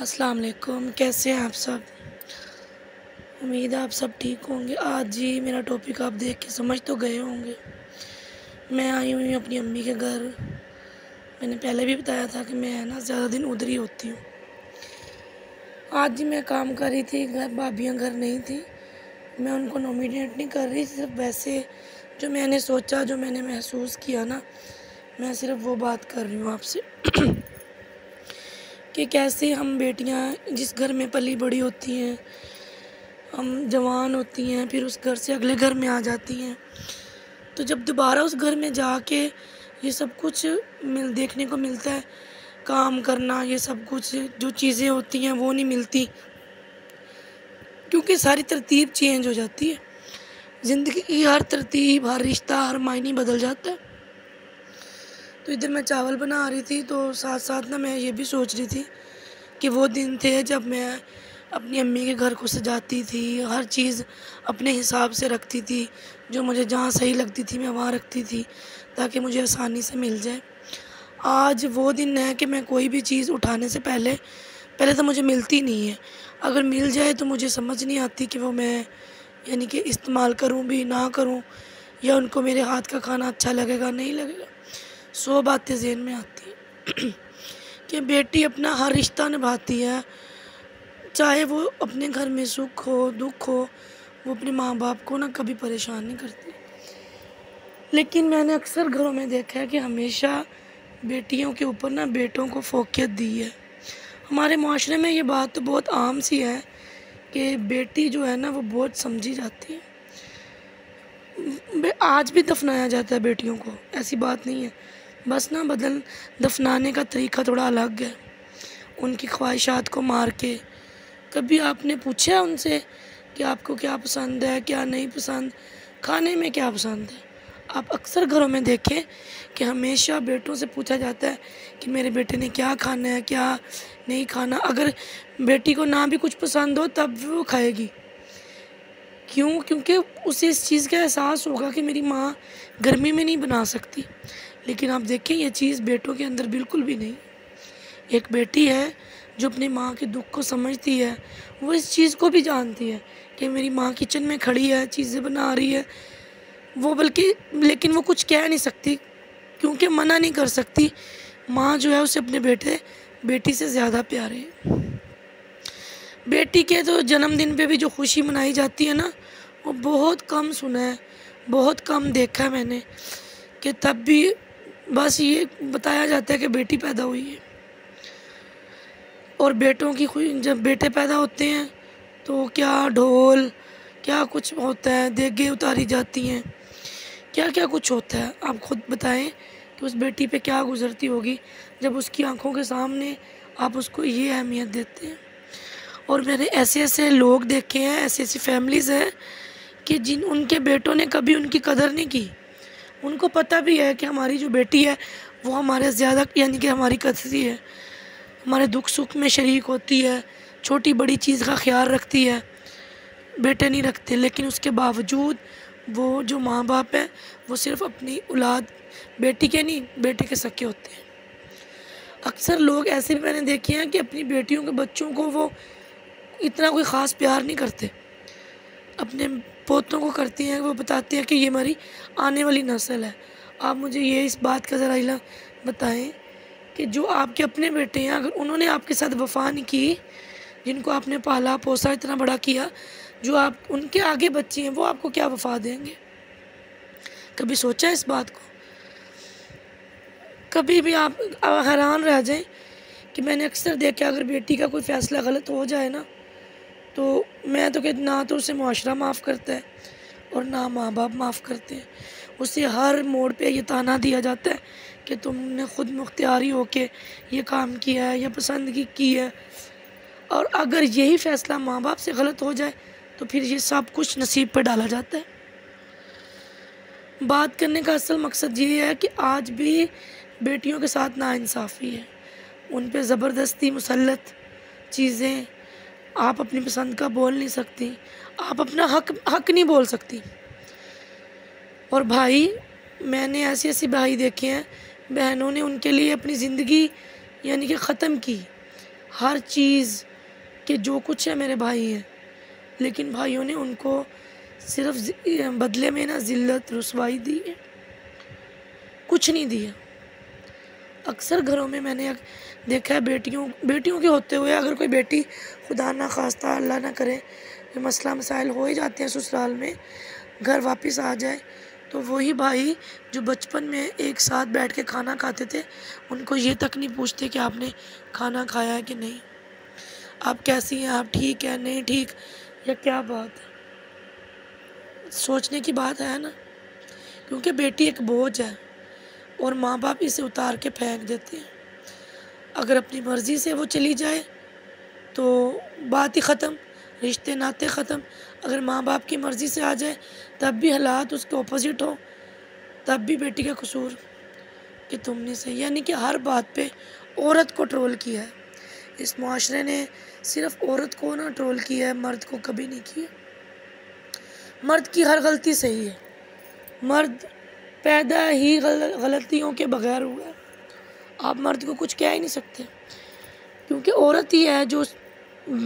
السلام علیکم، کیسے ہیں آپ سب؟ امید ہے آپ سب ٹھیک ہوں گے۔ آج جی میرا ٹاپک آپ دیکھ کے سمجھ تو گئے ہوں گے۔ میں آئی ہوئی ہوں اپنی امی کے گھر۔ میں نے پہلے بھی بتایا تھا کہ میں زیادہ دن ادھر ہی ہوتی ہوں۔ آج جی میں کام کر رہی تھی، بھابیاں گھر نہیں تھی۔ میں ان کو نومینیٹ نہیں کر رہی، صرف ویسے جو میں نے سوچا، جو میں نے محسوس کیا میں صرف وہ بات کر رہی ہوں آپ سے کہ کیسے ہم بیٹیاں جس گھر میں پلی بڑی ہوتی ہیں، ہم جوان ہوتی ہیں، پھر اس گھر سے اگلے گھر میں آ جاتی ہیں، تو جب دوبارہ اس گھر میں جا کے یہ سب کچھ دیکھنے کو ملتا ہے، کام کرنا، یہ سب کچھ جو چیزیں ہوتی ہیں وہ نہیں ملتی، کیونکہ ساری ترتیب چینج ہو جاتی ہے۔ زندگی کی ہر ترتیب، ہر رشتہ، ہر معنی بدل جاتا ہے۔ تو ادھر میں چاول بنا رہی تھی، تو ساتھ ساتھ میں یہ بھی سوچ رہی تھی کہ وہ دن تھے جب میں اپنی امی کے گھر کو سجاتی تھی، ہر چیز اپنے حساب سے رکھتی تھی، جو مجھے جہاں صحیح لگتی تھی میں وہاں رکھتی تھی تاکہ مجھے آسانی سے مل جائے۔ آج وہ دن ہے کہ میں کوئی بھی چیز اٹھانے سے پہلے تو مجھے ملتی نہیں ہے۔ اگر مل جائے تو مجھے سمجھ نہیں آتی کہ وہ میں کہ استعمال کروں بھی نہ کروں، یا ان کو میرے ہاتھ کا کھانا اچھا لگے گا نہیں لگے گا۔ 100 باتیں ذہن میں آتی ہیں کہ بیٹی اپنا ہر رشتہ نبھاتی ہے، چاہے وہ اپنے گھر میں سکھ ہو دکھ ہو، وہ اپنے ماں باپ کو کبھی پریشان نہیں کرتی۔ لیکن میں نے اکثر گھروں میں دیکھا ہے کہ ہمیشہ بیٹیوں کے اوپر بیٹوں کو فوقیت دی ہے۔ ہمارے معاشرے میں یہ بات تو بہت عام سی ہے کہ بیٹی جو ہے وہ بہت سمجھی جاتی ہے۔ آج بھی دفنایا جاتا ہے بیٹیوں کو، ایسی بات نہیں ہے، بس دفنانے کا طریقہ تھوڑا الگ ہے، ان کی خواہشات کو مار کے۔ کبھی آپ نے پوچھا ان سے کہ آپ کو کیا پسند ہے، کیا نہیں پسند، کھانے میں کیا پسند ہے؟ آپ اکثر گھروں میں دیکھیں کہ ہمیشہ بیٹوں سے پوچھا جاتا ہے کہ میرے بیٹے نے کیا کھانا ہے، کیا نہیں کھانا۔ اگر بیٹی کو نہ بھی کچھ پسند ہو تب وہ کھائے گی، کیونکہ اسے اس چیز کا احساس ہوگا کہ میری ماں گرمی میں نہیں بنا سکتی۔ لیکن آپ دیکھیں یہ چیز بیٹوں کے اندر بالکل بھی نہیں۔ ایک بیٹی ہے جو اپنی ماں کے دکھ کو سمجھتی ہے، وہ اس چیز کو بھی جانتی ہے کہ میری ماں کچن میں کھڑی ہے، چیزیں بنا رہی ہے، لیکن وہ کچھ کہہ نہیں سکتی، کیونکہ منع نہیں کر سکتی۔ ماں جو ہے اسے اپنے بیٹی سے زیادہ پیارے ہے۔ بیٹی کے تو جنم دن پہ بھی جو خوشی منائی جاتی ہے وہ بہت کم سنا ہے، بہت کم دیکھا ہے میں نے، کہ تب بھی بس یہ بتایا جاتا ہے کہ بیٹی پیدا ہوئی ہے۔ اور بیٹوں کی جب بیٹے پیدا ہوتے ہیں تو کیا ڈھول، کیا کچھ ہوتا ہے، دیگیں اتاری جاتی ہیں، کیا کیا کچھ ہوتا ہے۔ آپ خود بتائیں کہ اس بیٹی پہ کیا گزرتی ہوگی جب اس کی آنکھوں کے سامنے آپ اس کو یہ اہمیت دیتے ہیں۔ اور میں نے ایسے لوگ دیکھے ہیں، ایسی فیملیز ہیں کہ ان کے بیٹوں نے کبھی ان کی قدر نہیں کی۔ ان کو پتہ بھی ہے کہ ہماری جو بیٹی ہے وہ ہمارے زیادہ کہ ہماری قدری ہے، ہمارے دکھ سکھ میں شریک ہوتی ہے، چھوٹی بڑی چیز کا خیال رکھتی ہے۔ بیٹے نہیں رکھتے، لیکن اس کے باوجود وہ جو ماں باپ ہیں وہ صرف اپنی اولاد، بیٹی کے نہیں بیٹے کے سکے ہوتے ہیں۔ اکثر لوگ ایسے بھی میں نے دیکھے ہیں کہ اپنی بیٹیوں کے بچوں کو وہ اتنا کوئی خاص پیار نہیں کرتے، اپنے پوتوں کو کرتے ہیں، وہ بتاتے ہیں کہ یہ ہماری آنے والی نسل ہے۔ آپ مجھے اس بات کا ذرا علم بتائیں کہ جو آپ کے اپنے بیٹے ہیں، اگر انہوں نے آپ کے ساتھ وفا نہیں کی، جن کو آپ نے پالا پوسا اتنا بڑا کیا، جو ان کے آگے بچے ہیں وہ آپ کو کیا وفا دیں گے؟ کبھی سوچا اس بات کو؟ کبھی بھی آپ حیران رہ جائیں کہ میں نے اکثر دیکھا اگر بیٹی کا کوئی فیصلہ غلط ہو جائے تو میں تو کہتی نہ تو اسے معاشرہ معاف کرتا ہے اور نہ ماں باپ معاف کرتے ہیں۔ اسے ہر موڑ پہ یہ طعنہ دیا جاتا ہے کہ تم نے خود مختاری ہو کے یہ کام کیا ہے یا پسندگی کی ہے، اور اگر یہی فیصلہ ماں باپ سے غلط ہو جائے تو پھر یہ سب کچھ نصیب پہ ڈالا جاتا ہے۔ بات کرنے کا اصل مقصد یہ ہے کہ آج بھی بیٹیوں کے ساتھ ناانصافی ہے، ان پہ زبردستی مسلط چیزیں، آپ اپنی پسند کا بول نہیں سکتی، آپ اپنا حق نہیں بول سکتی۔ اور بھائی، میں نے ایسی بھائی دیکھے ہیں، بہنوں نے ان کے لیے اپنی زندگی کہ ختم کی، ہر چیز کہ جو کچھ ہے میرے بھائی ہیں، لیکن بھائیوں نے ان کو صرف بدلے میں نا ذلت رسوائی دی ہے، کچھ نہیں دیا۔ اکثر گھروں میں نے دیکھا ہے بیٹیوں کے ہوتے ہوئے اگر کوئی بیٹی خدا نہ خواستہ اللہ نہ کرے مسئلہ مسائل ہو ہی جاتے ہیں سسرال میں، گھر واپس آ جائے تو وہی بھائی جو بچپن میں ایک ساتھ بیٹھ کے کھانا کھاتے تھے ان کو یہ تک نہیں پوچھتے کہ آپ نے کھانا کھایا ہے کہ نہیں، آپ کیسی ہیں، آپ ٹھیک ہیں نہیں ٹھیک، یا کیا بات ہے۔ سوچنے کی بات ہے نا، کیونکہ بیٹی ایک بوجھ ہے اور ماں باپ اسے اتار کے پھینک دیتے ہیں۔ اگر اپنی مرضی سے وہ چلی جائے تو بات ہی ختم، رشتے ناتے ختم۔ اگر ماں باپ کی مرضی سے آ جائے تب بھی حالات اس کے اپوزٹ ہوں تب بھی بیٹی کا قصور کہ تم نے صحیح، یعنی کہ ہر بات پہ عورت کو ٹرول کیا ہے اس معاشرے نے، صرف عورت کو نہ ٹرول کیا ہے، مرد کو کبھی نہیں کیا۔ مرد کی ہر غلطی صحیح ہے، مرد پیدا ہی غلطیوں کے بغیر ہوا ہے، آپ مرد کو کچھ کہہ ہی نہیں سکتے، کیونکہ عورت ہی ہے جو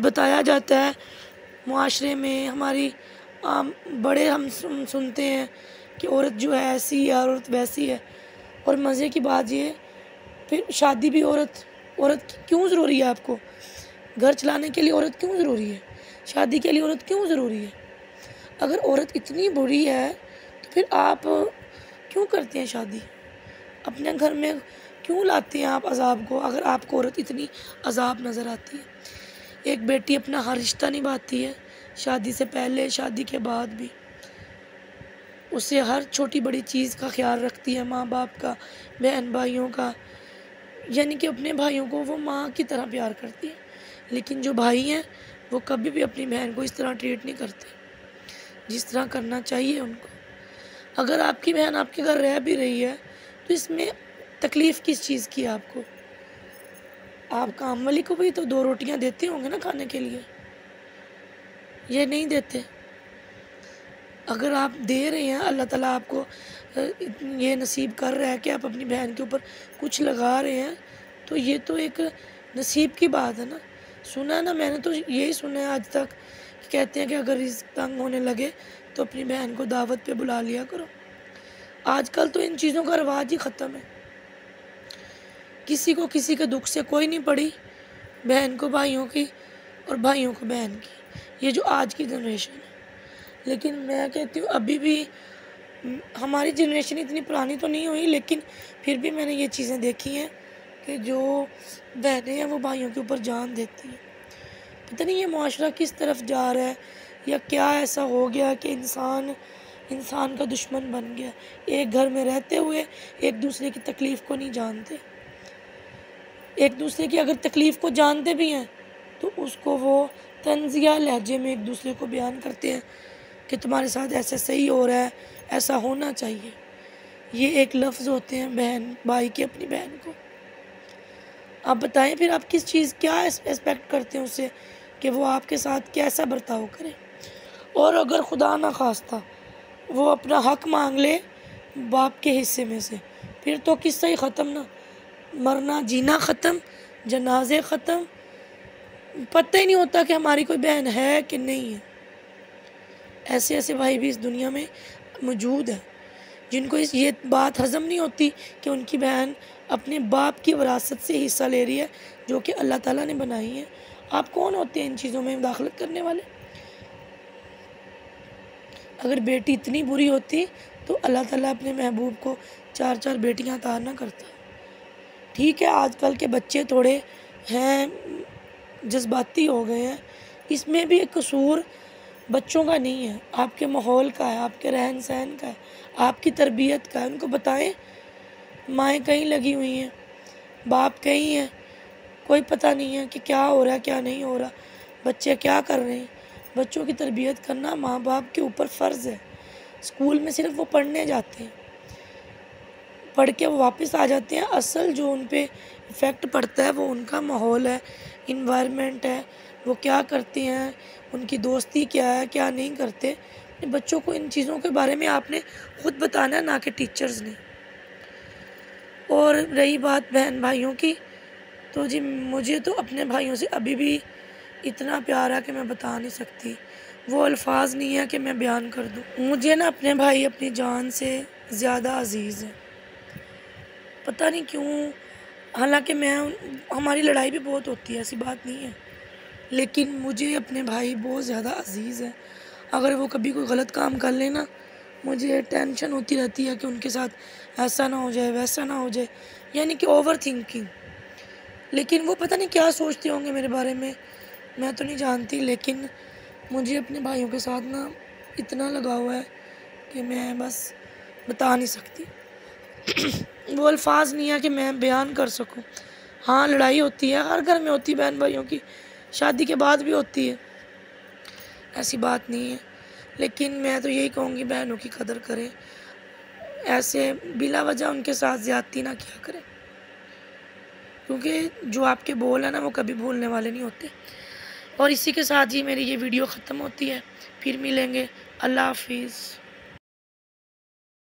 بتایا جاتا ہے معاشرے میں، ہماری بڑے ہم سنتے ہیں کہ عورت جو ہے ایسی ہے عورت ویسی ہے۔ اور مزے کی بات یہ، پھر شادی بھی عورت کیوں ضروری ہے؟ آپ کو گھر چلانے کے لیے عورت کیوں ضروری ہے؟ شادی کے لیے عورت کیوں ضروری ہے؟ اگر عورت اتنی بری ہے تو پھر آپ کیوں کرتے ہیں شادی؟ اپنے گھر میں کیوں لاتے ہیں آپ عذاب کو اگر آپ کو عورت اتنی عذاب نظر آتی ہے؟ ایک بیٹی اپنا ہر رشتہ نبھاتی ہے، شادی سے پہلے شادی کے بعد بھی اسے ہر چھوٹی بڑی چیز کا خیال رکھتی ہے، ماں باپ کا، بہن بھائیوں کا، یعنی کہ اپنے بھائیوں کو وہ ماں کی طرح پیار کرتی ہے۔ لیکن جو بھائی ہیں وہ کبھی بھی اپنی بہن کو اس طرح ٹریٹ نہیں کرتے جس طرح کرنا چاہیے ان کو۔ اگر آپ کی بہن آپ کے گھر رہ بھی رہی ہے تو اس میں تکلیف کس چیز کی ہے آپ کو؟ آپ کام والی کو بھی تو 2 روٹیاں دیتے ہوں گے نا کھانے کے لیے، یہ نہیں دیتے؟ اگر آپ دے رہے ہیں، اللہ تعالیٰ آپ کو یہ نصیب کر رہا ہے کہ آپ اپنی بہن کے اوپر کچھ لگا رہے ہیں تو یہ تو ایک نصیب کی بات ہے نا۔ سنا ہے نا، میں نے تو یہی سنا ہے آج تک کہ کہتے ہیں کہ اگر رزق تنگ ہونے لگے تو اپنی بہن کو دعوت پہ بلا لیا کرو۔ آج کل تو ان چیزوں کا رواج ہی ختم ہے، کسی کو کسی کے دکھ سے کوئی نہیں پڑی، بہن کو بھائیوں کی اور بھائیوں کو بہن کی، یہ جو آج کی جنریشن ہے۔ لیکن میں کہتی ہوں ابھی بھی ہماری جنریشن اتنی پرانی تو نہیں ہوئی، لیکن پھر بھی میں نے یہ چیزیں دیکھی ہیں کہ جو بہنیں ہیں وہ بھائیوں کے اوپر جان دیتی ہیں۔ پتہ نہیں یہ معاشرہ کس طرف جا رہا ہے، یا کیا ایسا ہو گیا کہ انسان کا دشمن بن گیا، ایک گھر میں رہتے ہوئے ایک دوسرے کی تکلیف کو نہیں جانتے، ایک دوسرے کی اگر تکلیف کو جانتے بھی ہیں تو اس کو وہ طنزیہ لہجے میں ایک دوسرے کو بیان کرتے ہیں کہ تمہارے ساتھ ایسا صحیح ہو رہا ہے، ایسا ہونا چاہیے۔ یہ ایک لفظ ہوتے ہیں بہن بھائی کے اپنی بہن کو۔ آپ بتائیں پھر آپ کس چیز کیا ایکسپیکٹ کرتے ہیں اس سے کہ وہ آپ کے ساتھ کیسا برتاؤ کرے؟ اور اگر خدا نہ خواستہ وہ اپنا حق مانگ لے باپ کے حصے میں سے، پھر تو قصہ ہی ختم نا، مرنا جینا ختم، جنازے ختم، پتہ ہی نہیں ہوتا کہ ہماری کوئی بہن ہے کہ نہیں ہے۔ ایسے بھائی بھی اس دنیا میں موجود ہیں جن کو یہ بات ہضم نہیں ہوتی کہ ان کی بہن اپنے باپ کی وراثت سے حصہ لے رہی ہے جو کہ اللہ تعالیٰ نے بنائی ہے۔ آپ کون ہوتے ہیں ان چیزوں میں مداخلت کرنے والے؟ اگر بیٹی اتنی بری ہوتی تو اللہ تعالیٰ اپنے محبوب کو 4 بیٹیاں عطا نہ کرتا۔ ٹھیک ہے آج کل کے بچے تھوڑے ہیں جذباتی ہو گئے ہیں، اس میں بھی ایک قصور بچوں کا نہیں ہے، آپ کے ماحول کا ہے، آپ کے رہن سہن کا ہے، آپ کی تربیت کا ہے۔ ان کو بتائیں، مائیں کہیں لگی ہوئی ہیں، باپ کہیں ہیں، کوئی پتہ نہیں ہے کہ کیا ہو رہا ہے کیا نہیں ہو رہا، بچے کیا کر رہے ہیں۔ بچوں کی تربیت کرنا ماں باپ کے اوپر فرض ہے۔ اسکول میں صرف وہ پڑھنے جاتے ہیں، پڑھ کے وہ واپس آ جاتے ہیں، اصل جو ان پہ افیکٹ پڑتا ہے وہ ان کا ماحول ہے، انوائرمنٹ ہے، وہ کیا کرتے ہیں، ان کی دوستی کیا ہے کیا نہیں کرتے۔ بچوں کو ان چیزوں کے بارے میں آپ نے خود بتانا ہے، نہ کہ ٹیچرز نے۔ اور رہی بات بہن بھائیوں کی، تو جی مجھے تو اپنے بھائیوں سے ابھی بھی اتنا پیار ہے کہ میں بتا نہیں سکتی، وہ الفاظ نہیں ہے کہ میں بیان کر دوں۔ مجھے نا اپنے بھائی اپنی جان سے زیادہ عزیز ہیں، پتہ نہیں کیوں، حالانکہ ہماری لڑائی بھی بہت ہوتی ہے، ایسی بات نہیں ہے، لیکن مجھے اپنے بھائی بہت زیادہ عزیز ہیں۔ اگر وہ کبھی کوئی غلط کام کر لیں نا، مجھے ٹینشن ہوتی رہتی ہے کہ ان کے ساتھ ایسا نہ ہو جائے، ویسا نہ ہو جائے، یعنی کہ اوور تھنکنگ۔ لیکن وہ پتہ نہیں کیا سوچتے ہوں گے میرے بارے میں تو نہیں جانتی، لیکن مجھے اپنے بھائیوں کے ساتھ نا اتنا لگاؤ ہے کہ میں بس بتا نہیں سکتی۔ وہ الفاظ نہیں ہے کہ میں بیان کر سکوں۔ ہاں لڑائی ہوتی ہے، ہر گھر میں ہوتی ہے، بہن بھائیوں کی شادی کے بعد بھی ہوتی ہے، ایسی بات نہیں ہے، لیکن میں تو یہی کہوں گی بہنوں کی قدر کریں، ایسے بلا وجہ ان کے ساتھ زیادتی نہ کیا کریں، کیونکہ جو آپ کے بول ہیں نا وہ کبھی بھولنے والے نہیں ہوتے۔ اور اسی کے ساتھ ہی میری یہ ویڈیو ختم ہوتی ہے، پھر ملیں گے، اللہ حافظ۔